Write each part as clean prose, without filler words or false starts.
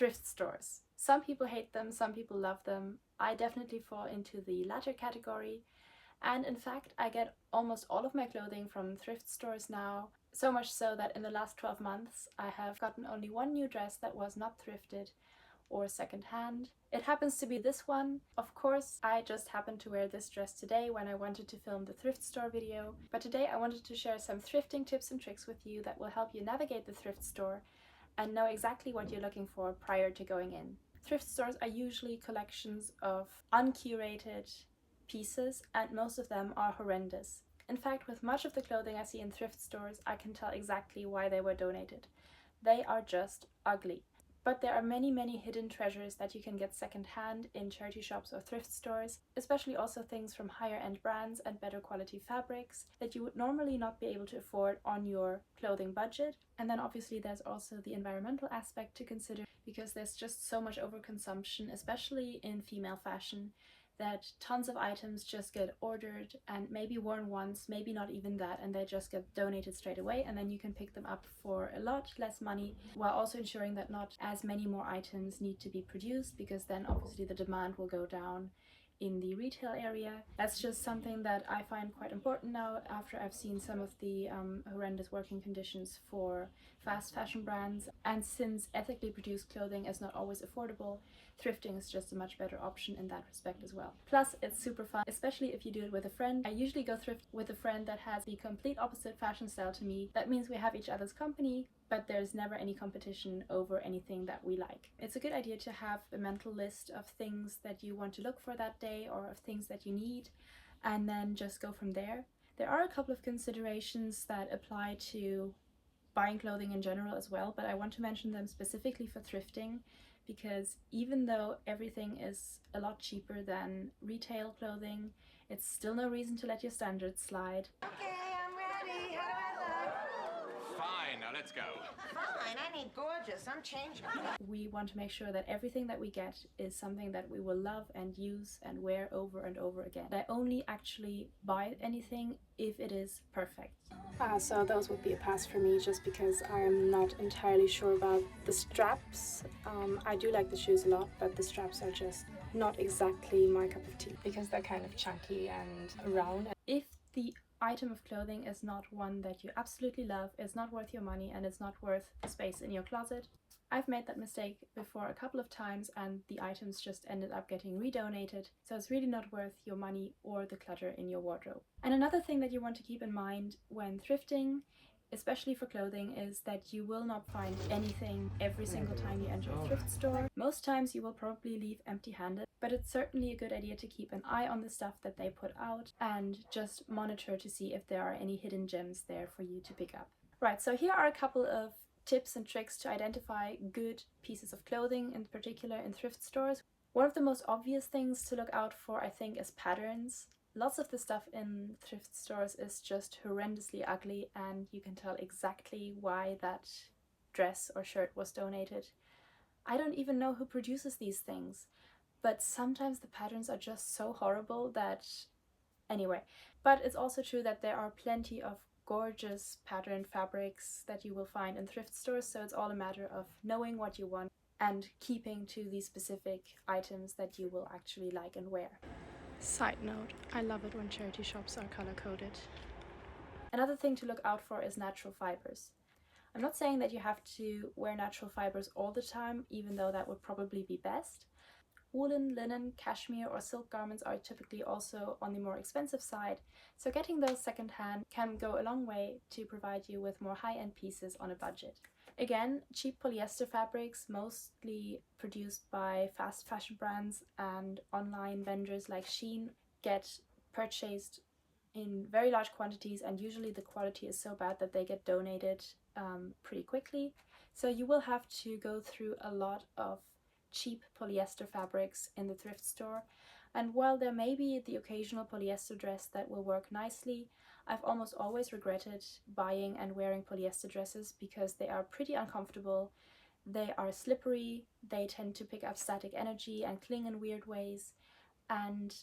thrift stores. Some people hate them, some people love them. I definitely fall into the latter category. And in fact, I get almost all of my clothing from thrift stores now. So much so that in the last 12 months, I have gotten only one new dress that was not thrifted or secondhand. It happens to be this one. Of course, I just happened to wear this dress today when I wanted to film the thrift store video. But today I wanted to share some thrifting tips and tricks with you that will help you navigate the thrift store and know exactly what you're looking for prior to going in. Thrift stores are usually collections of uncurated pieces, and most of them are horrendous. In fact, with much of the clothing I see in thrift stores, I can tell exactly why they were donated. They are just ugly. But there are many hidden treasures that you can get secondhand in charity shops or thrift stores, especially also things from higher end brands and better quality fabrics that you would normally not be able to afford on your clothing budget. And then obviously there's also the environmental aspect to consider, because there's just so much overconsumption, especially in female fashion, that tons of items just get ordered and maybe worn once, maybe not even that, and they just get donated straight away, and then you can pick them up for a lot less money, while also ensuring that not as many more items need to be produced, because then obviously the demand will go down in the retail area. That's just something that I find quite important now after I've seen some of the horrendous working conditions for fast fashion brands. And since ethically produced clothing is not always affordable, thrifting is just a much better option in that respect as well. Plus, it's super fun, especially if you do it with a friend. I usually go thrift with a friend that has the complete opposite fashion style to me. That means we have each other's company, but there's never any competition over anything that we like. It's a good idea to have a mental list of things that you want to look for that day or of things that you need, and then just go from there. There are a couple of considerations that apply to buying clothing in general as well, but I want to mention them specifically for thrifting, because even though everything is a lot cheaper than retail clothing, it's still no reason to let your standards slide. Okay, I'm ready. How do I look? Fine, now let's go. Fine, I need gorgeous. I'm changing. We want to make sure that everything that we get is something that we will love and use and wear over and over again. I only actually buy anything if it is perfect. So those would be a pass for me, just because I'm not entirely sure about the straps. I do like the shoes a lot, but the straps are just not exactly my cup of tea, because they're kind of chunky and round. If the item of clothing is not one that you absolutely love, it's not worth your money, and it's not worth space in your closet. I've made that mistake before a couple of times, and the items just ended up getting redonated, so it's really not worth your money or the clutter in your wardrobe. And another thing that you want to keep in mind when thrifting, especially for clothing, is that you will not find anything every single time you enter a thrift store. Most times you will probably leave empty-handed, but it's certainly a good idea to keep an eye on the stuff that they put out and just monitor to see if there are any hidden gems there for you to pick up. Right, so here are a couple of tips and tricks to identify good pieces of clothing, in particular in thrift stores. One of the most obvious things to look out for, I think, is patterns. Lots of the stuff in thrift stores is just horrendously ugly, and you can tell exactly why that dress or shirt was donated. I don't even know who produces these things, but sometimes the patterns are just so horrible that... Anyway, but it's also true that there are plenty of gorgeous patterned fabrics that you will find in thrift stores, so it's all a matter of knowing what you want and keeping to the specific items that you will actually like and wear. Side note, I love it when charity shops are color-coded. Another thing to look out for is natural fibers. I'm not saying that you have to wear natural fibers all the time, even though that would probably be best. Woolen, linen, cashmere or silk garments are typically also on the more expensive side, so getting those secondhand can go a long way to provide you with more high-end pieces on a budget. Again, cheap polyester fabrics, mostly produced by fast fashion brands and online vendors like Shein, get purchased in very large quantities, and usually the quality is so bad that they get donated pretty quickly. So you will have to go through a lot of cheap polyester fabrics in the thrift store, and while there may be the occasional polyester dress that will work nicely, I've almost always regretted buying and wearing polyester dresses because they are pretty uncomfortable, they are slippery, they tend to pick up static energy and cling in weird ways, and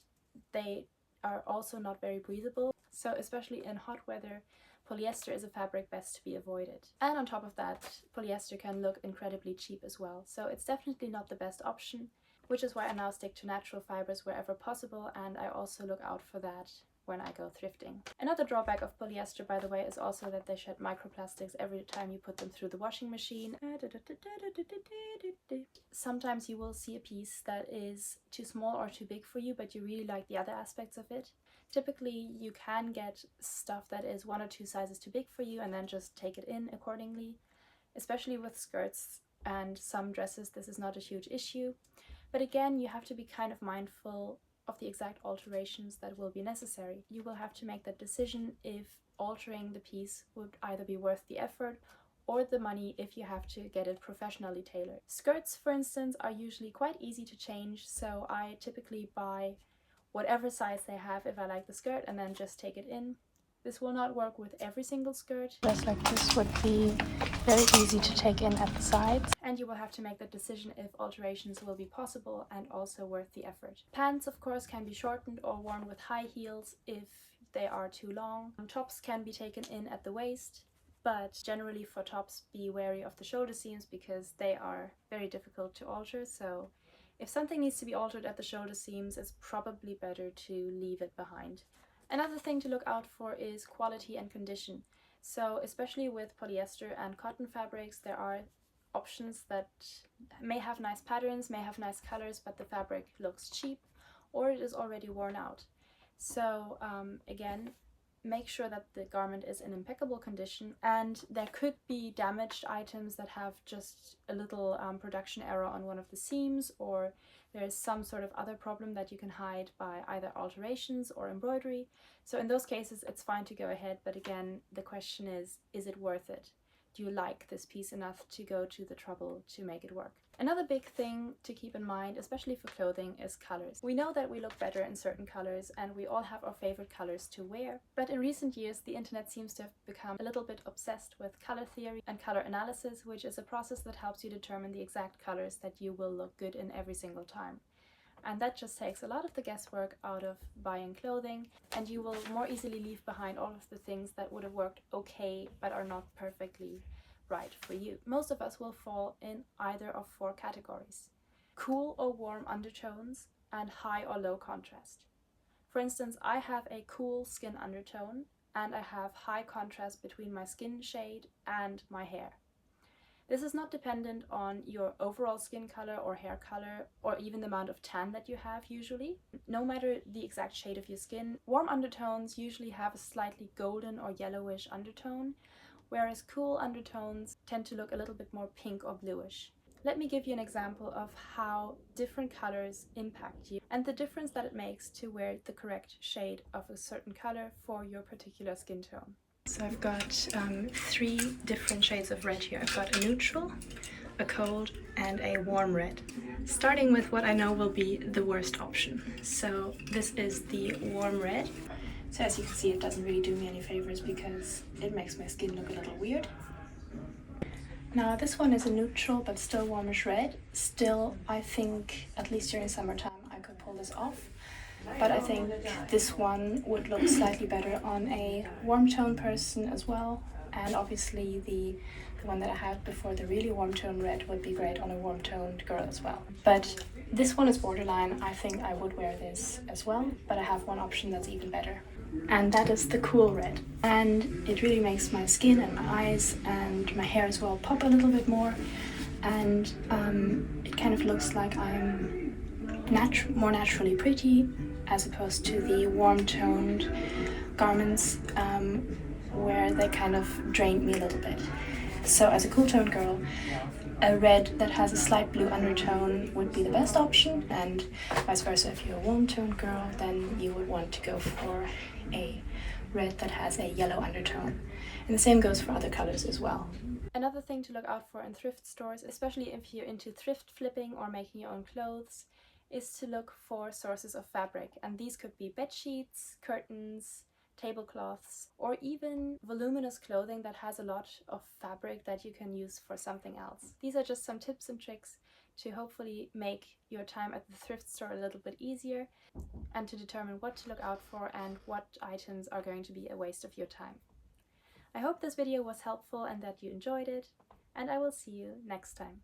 they are also not very breathable. So especially in hot weather, polyester is a fabric best to be avoided. And on top of that, polyester can look incredibly cheap as well, so it's definitely not the best option, which is why I now stick to natural fibers wherever possible, and I also look out for that when I go thrifting. Another drawback of polyester, by the way, is also that they shed microplastics every time you put them through the washing machine. Sometimes you will see a piece that is too small or too big for you, but you really like the other aspects of it. Typically, you can get stuff that is 1 or 2 sizes too big for you and then just take it in accordingly. Especially with skirts and some dresses, this is not a huge issue. But again, you have to be kind of mindful of the exact alterations that will be necessary. You will have to make that decision if altering the piece would either be worth the effort or the money if you have to get it professionally tailored. Skirts, for instance, are usually quite easy to change, so I typically buy whatever size they have if I like the skirt and then just take it in. This will not work with every single skirt. Dress like this would be very easy to take in at the sides. And you will have to make the decision if alterations will be possible and also worth the effort. Pants, of course, can be shortened or worn with high heels if they are too long. Tops can be taken in at the waist, but generally for tops, be wary of the shoulder seams because they are very difficult to alter, so if something needs to be altered at the shoulder seams, it's probably better to leave it behind. Another thing to look out for is quality and condition. So especially with polyester and cotton fabrics, there are options that may have nice patterns, may have nice colors, but the fabric looks cheap or it is already worn out. So again, make sure that the garment is in impeccable condition, and there could be damaged items that have just a little production error on one of the seams, or there is some sort of other problem that you can hide by either alterations or embroidery. So in those cases it's fine to go ahead, but again, the question is it worth it? Do you like this piece enough to go to the trouble to make it work? Another big thing to keep in mind, especially for clothing, is colors. We know that we look better in certain colors and we all have our favorite colors to wear, but in recent years the internet seems to have become a little bit obsessed with color theory and color analysis, which is a process that helps you determine the exact colors that you will look good in every single time. And that just takes a lot of the guesswork out of buying clothing, and you will more easily leave behind all of the things that would have worked okay but are not perfectly right for you. Most of us will fall in either of 4 categories: cool or warm undertones and high or low contrast. For instance, I have a cool skin undertone and I have high contrast between my skin shade and my hair. This is not dependent on your overall skin color or hair color or even the amount of tan that you have usually. No matter the exact shade of your skin, warm undertones usually have a slightly golden or yellowish undertone, whereas cool undertones tend to look a little bit more pink or bluish. Let me give you an example of how different colors impact you and the difference that it makes to wear the correct shade of a certain color for your particular skin tone. So I've got 3 different shades of red here. I've got a neutral, a cold, and a warm red. Starting with what I know will be the worst option. So this is the warm red. So as you can see, it doesn't really do me any favors because it makes my skin look a little weird. Now this one is a neutral but still warmish red. Still, I think, at least during summertime, I could pull this off. But I think this one would look slightly better on a warm tone person as well. And obviously the one that I had before, the really warm tone red, would be great on a warm toned girl as well. But this one is borderline. I think I would wear this as well, but I have one option that's even better. And that is the cool red. And it really makes my skin and my eyes and my hair as well pop a little bit more. And it kind of looks like I'm more naturally pretty, as opposed to the warm-toned garments where they kind of drained me a little bit. So as a cool-toned girl, a red that has a slight blue undertone would be the best option, and vice versa. If you're a warm-toned girl, then you would want to go for a red that has a yellow undertone. And the same goes for other colors as well. Another thing to look out for in thrift stores, especially if you're into thrift flipping or making your own clothes, is to look for sources of fabric, and these could be bed sheets, curtains, tablecloths, or even voluminous clothing that has a lot of fabric that you can use for something else. These are just some tips and tricks to hopefully make your time at the thrift store a little bit easier and to determine what to look out for and what items are going to be a waste of your time. I hope this video was helpful and that you enjoyed it, and I will see you next time.